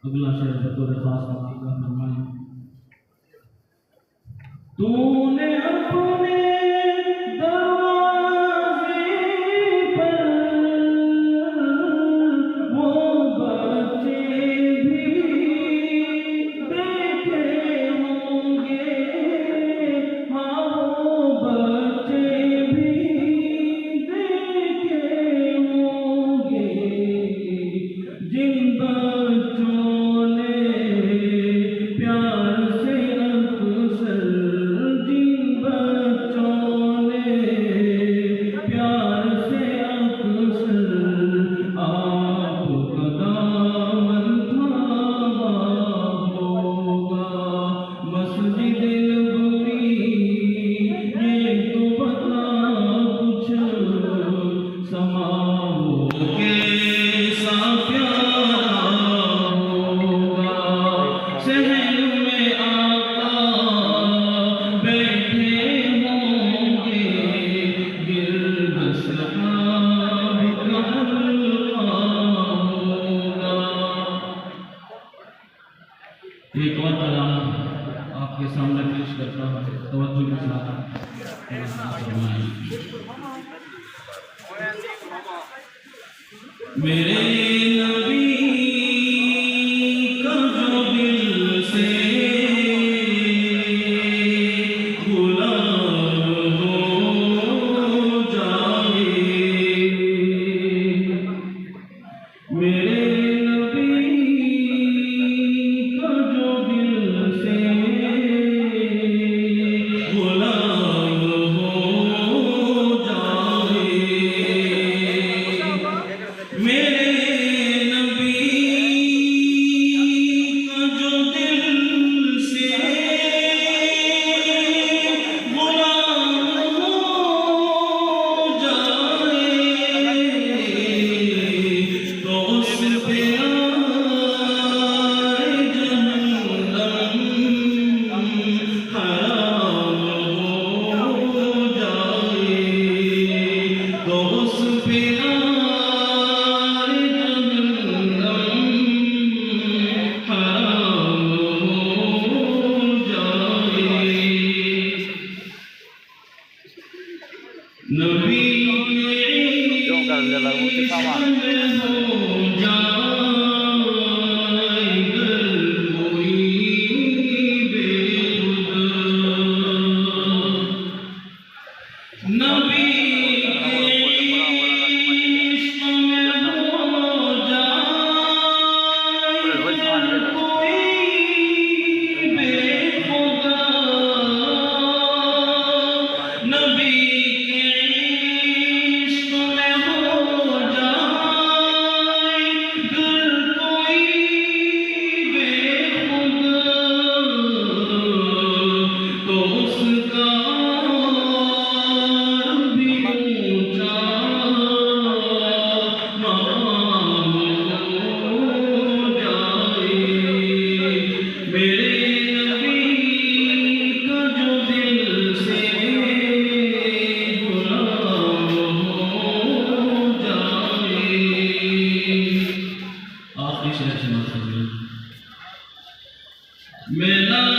अगला शेर बतौर खास का फरमाए, तूने अपने दरवाजे पर वो बच्चे भी देखे होंगे, हाँ वो बच्चे भी देखे होंगे, जिन बच्चों ने प्यार से अक्सर, जिन बच्चों ने प्यार से अक्सर आपका दामन थामा होगा। मस्जिद नबवी ये तो बता कुछ समा कैसा प्यारा होगा, शहर में आका बैठे होंगे, गिर्द सहाब का हल्का होगा। एक और कलाम आपके सामने पेश करता हूँ, तवज्जो के साथ मेरे नबी का जो दिल से गुलाम हो जाए, मेरे नबी का जो दिल से गुलाम हो जाए, मेरे नबी का जो दिल से गुलाम हो जाए, तो उस पे आए जहन्नम हराम हो जाए, तो उस पे आए जहन्नम आपकी शेर समाज कर मेला